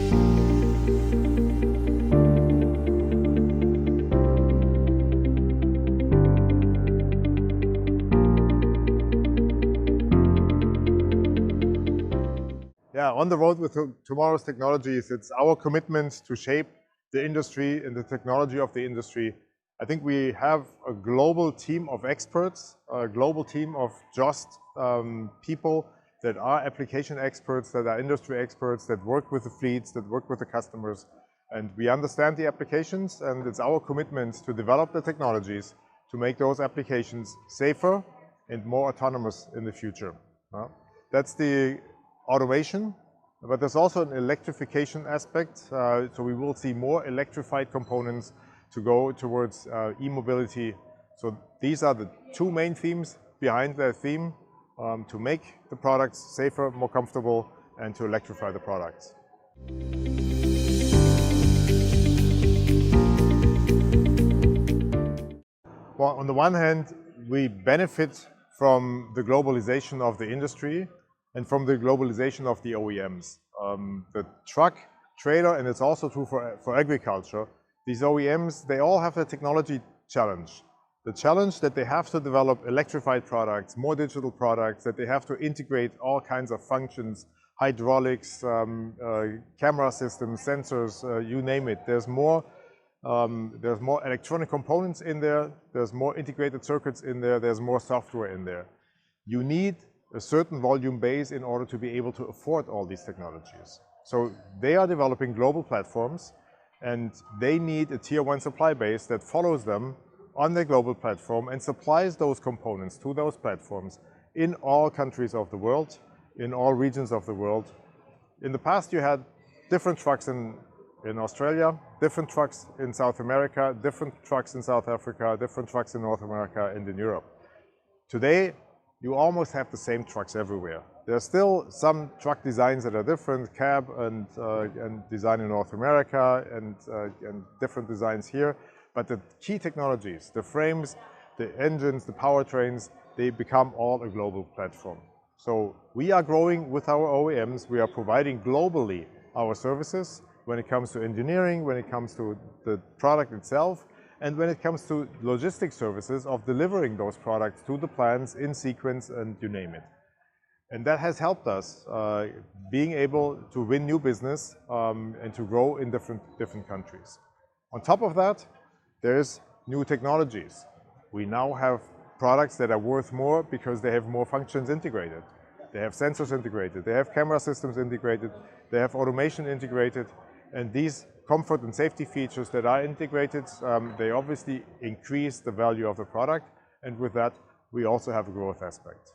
Yeah, on the road with tomorrow's technologies, it's our commitment to shape the industry and the technology of the industry. I think we have a global team of experts, a global team of JOST people that are application experts, that are industry experts, that work with the fleets, that work with the customers. And we understand the applications, and it's our commitment to develop the technologies to make those applications safer and more autonomous in the future. That's the automation, but there's also an electrification aspect. So we will see more electrified components to go towards e-mobility. So these are the two main themes behind the theme, to make the products safer, more comfortable, and to electrify the products. Well, on the one hand, we benefit from the globalization of the industry and from the globalization of the OEMs. The truck, trailer, and it's also true for agriculture, these OEMs, they all have a technology challenge. The challenge that they have to develop electrified products, more digital products, that they have to integrate all kinds of functions, hydraulics, camera systems, sensors, you name it. There's more electronic components in there, there's more integrated circuits in there, there's more software in there. You need a certain volume base in order to be able to afford all these technologies. So they are developing global platforms, and they need a tier 1 supply base that follows them on their global platform and supplies those components to those platforms in all countries of the world, in all regions of the world. In the past, you had different trucks in Australia, different trucks in South America, different trucks in South Africa, different trucks in North America and in Europe. Today, you almost have the same trucks everywhere. There are still some truck designs that are different, cab and design in North America and different designs here. But the key technologies, the frames, the engines, the powertrains, they become all a global platform. So we are growing with our OEMs. We are providing globally our services when it comes to engineering, when it comes to the product itself, and when it comes to logistic services of delivering those products to the plants in sequence and you name it. And that has helped us being able to win new business and to grow in different countries. On top of that, there's new technologies. We now have products that are worth more because they have more functions integrated. They have sensors integrated, they have camera systems integrated, they have automation integrated, and these comfort and safety features that are integrated, they obviously increase the value of the product, and with that, we also have a growth aspect.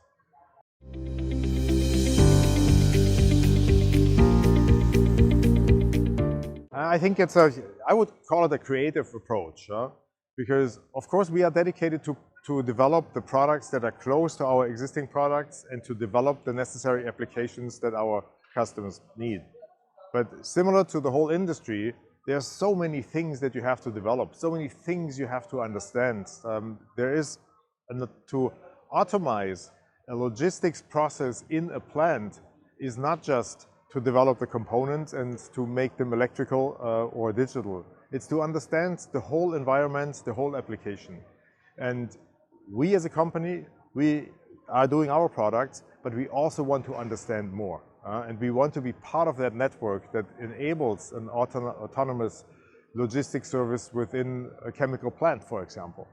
I think I would call it a creative approach, because of course we are dedicated to develop the products that are close to our existing products and to develop the necessary applications that our customers need. But similar to the whole industry, there are so many things that you have to develop, so many things you have to understand. To automize a logistics process in a plant is not just to develop the components and to make them electrical or digital. It's to understand the whole environment, the whole application. And we as a company, we are doing our products, but we also want to understand more. And we want to be part of that network that enables an autonomous logistics service within a chemical plant, for example.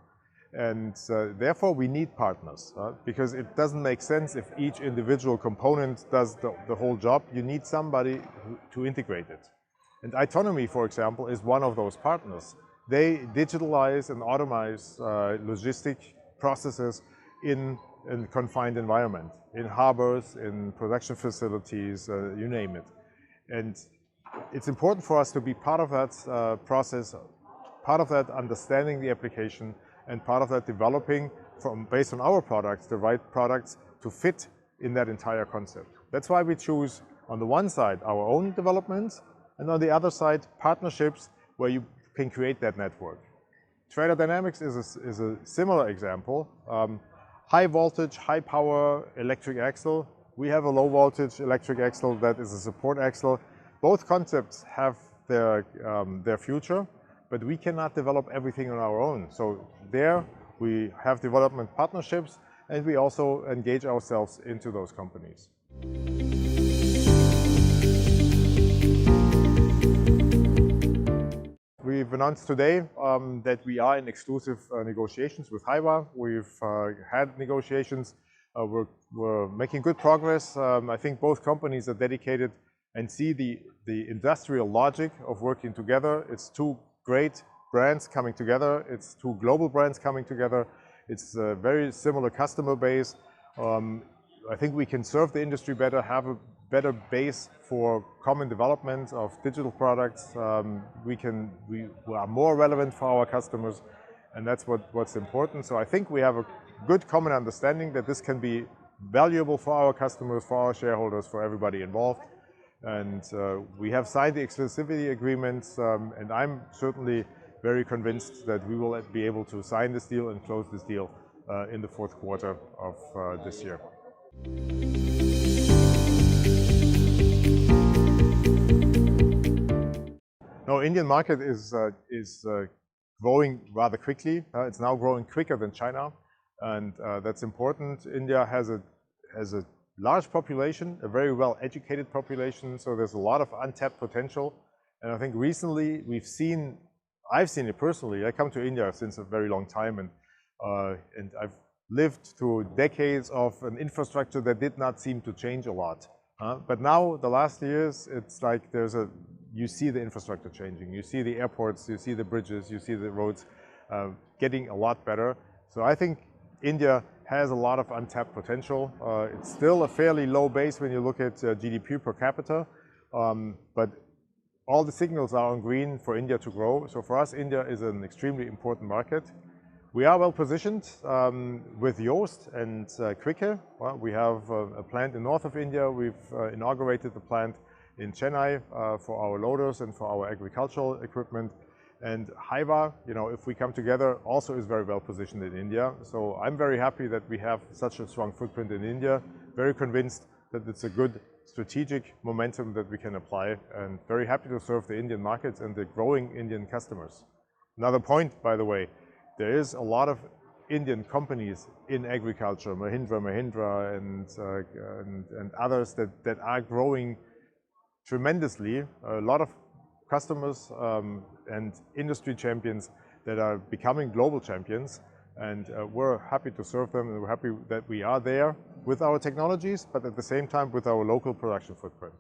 And therefore we need partners, because it doesn't make sense if each individual component does the whole job. You need somebody to integrate it. And autonomy, for example, is one of those partners. They digitalize and automate logistic processes in a confined environment, in harbors, in production facilities, you name it. And it's important for us to be part of that process, part of that understanding the application, and part of that developing based on our products, the right products to fit in that entire concept. That's why we choose, on the one side, our own developments, and on the other side, partnerships where you can create that network. Trailer dynamics is a similar example. High voltage, high power electric axle. We have a low voltage electric axle that is a support axle both concepts have their future, but we cannot develop everything on our own. So there we have development partnerships, and we also engage ourselves into those companies. We've announced today that we are in exclusive negotiations with Hyva. We've had negotiations. We're making good progress. I think both companies are dedicated and see the industrial logic of working together. It's two great brands coming together. It's two global brands coming together. It's a very similar customer base. I think we can serve the industry better, have a better base for common development of digital products. We are more relevant for our customers, and that's what's important. So I think we have a good common understanding that this can be valuable for our customers, for our shareholders, for everybody involved. And we have signed the exclusivity agreements, and I'm certainly very convinced that we will be able to sign this deal and close this deal in the fourth quarter of this year. No, Indian market is growing rather quickly. It's now growing quicker than China, and that's important. India has a large population, a very well-educated population, so there's a lot of untapped potential. And I think recently I've seen it personally. I come to India since a very long time, and I've lived through decades of an infrastructure that did not seem to change a lot. But now, the last years, it's like you see the infrastructure changing. You see the airports, you see the bridges, you see the roads getting a lot better. So I think India has a lot of untapped potential. It's still a fairly low base when you look at GDP per capita, but all the signals are on green for India to grow. So for us, India is an extremely important market. We are well positioned with JOST and Quicke. Well, we have a plant in north of India. We've inaugurated the plant in Chennai for our loaders and for our agricultural equipment. And Hyva, if we come together, also is very well positioned in India. So I'm very happy that we have such a strong footprint in India. Very convinced that it's a good strategic momentum that we can apply, and very happy to serve the Indian markets and the growing Indian customers. Another point, by the way, there is a lot of Indian companies in agriculture, Mahindra and others that are growing tremendously. A lot of customers and industry champions that are becoming global champions, and we're happy to serve them, and we're happy that we are there with our technologies, but at the same time with our local production footprint.